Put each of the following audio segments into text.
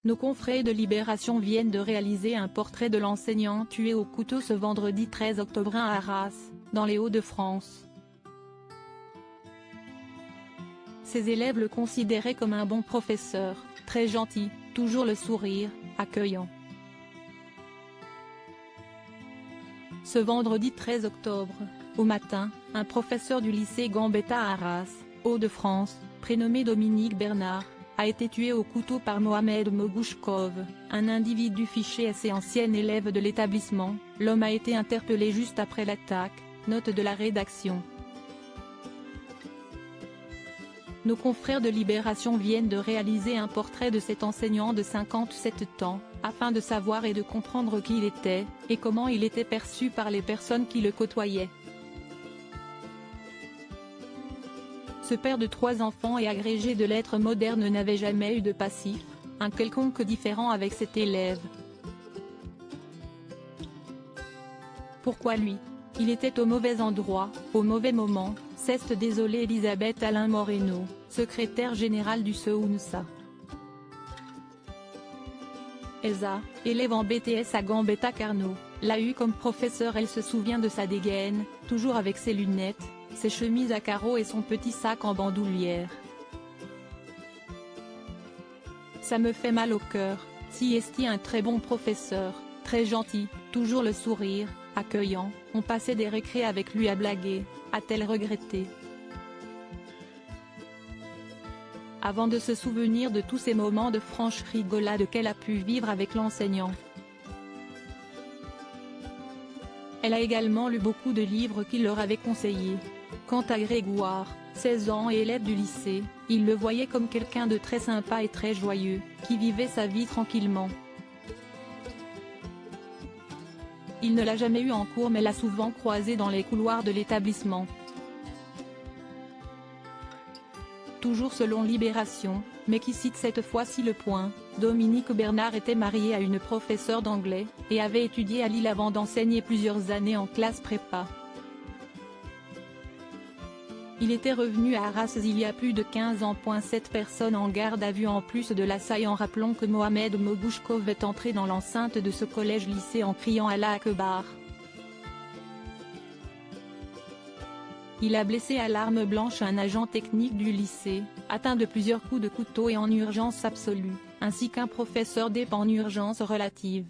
Nos confrères de Libération viennent de réaliser un portrait de l'enseignant tué au couteau ce vendredi 13 octobre à Arras, dans les Hauts-de-France. Ses élèves le considéraient comme un bon professeur, très gentil, toujours le sourire, accueillant. Ce vendredi 13 octobre, au matin, un professeur du lycée Gambetta à Arras, Hauts-de-France, prénommé Dominique Bernard, a été tué au couteau par Mohamed Mogouchkov, un individu fiché assez ancien élève de l'établissement. L'homme a été interpellé juste après l'attaque, note de la rédaction. Nos confrères de Libération viennent de réaliser un portrait de cet enseignant de 57 ans, afin de savoir et de comprendre qui il était, et comment il était perçu par les personnes qui le côtoyaient. Ce père de 3 enfants et agrégé de lettres modernes n'avait jamais eu de passif, un quelconque différent avec cet élève. Pourquoi lui? Il était au mauvais endroit, au mauvais moment, s'est désolée Elisabeth Alain Moreno, secrétaire générale du SEUNSA. Elsa, élève en BTS à Gambetta Carnot, l'a eu comme professeur. Elle se souvient de sa dégaine, toujours avec ses lunettes, ses chemises à carreaux et son petit sac en bandoulière. Ça me fait mal au cœur, si esti un très bon professeur, très gentil, toujours le sourire, accueillant, on passait des récrés avec lui à blaguer, a-t-elle regretté. Avant de se souvenir de tous ces moments de franche rigolade qu'elle a pu vivre avec l'enseignant. Elle a également lu beaucoup de livres qu'il leur avait conseillés. Quant à Grégoire, 16 ans et élève du lycée, il le voyait comme quelqu'un de très sympa et très joyeux, qui vivait sa vie tranquillement. Il ne l'a jamais eu en cours mais l'a souvent croisé dans les couloirs de l'établissement. Toujours selon Libération, mais qui cite cette fois-ci Le Point, Dominique Bernard était marié à une professeure d'anglais, et avait étudié à Lille avant d'enseigner plusieurs années en classe prépa. Il était revenu à Arras il y a plus de 15 ans. Cette personne en garde à vue en plus de l'assaillant. Rappelons que Mohamed Mogouchkov est entré dans l'enceinte de ce collège-lycée en criant Allah Akbar. Il a blessé à l'arme blanche un agent technique du lycée, atteint de plusieurs coups de couteau et en urgence absolue, ainsi qu'un professeur d'EP en urgence relative.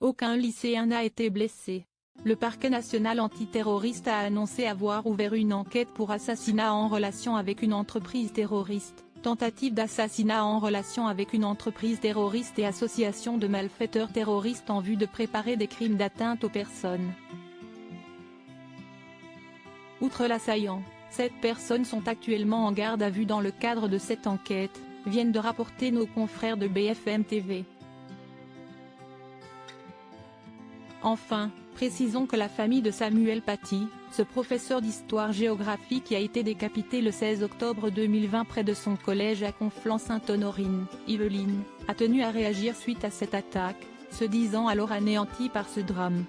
Aucun lycéen n'a été blessé. Le parquet national antiterroriste a annoncé avoir ouvert une enquête pour assassinat en relation avec une entreprise terroriste, tentative d'assassinat en relation avec une entreprise terroriste et association de malfaiteurs terroristes en vue de préparer des crimes d'atteinte aux personnes. Outre l'assaillant, 7 personnes sont actuellement en garde à vue dans le cadre de cette enquête, viennent de rapporter nos confrères de BFM TV. Enfin, précisons que la famille de Samuel Paty, ce professeur d'histoire-géographie qui a été décapité le 16 octobre 2020 près de son collège à Conflans-Sainte-Honorine, Yvelines, a tenu à réagir suite à cette attaque, se disant alors anéanti par ce drame.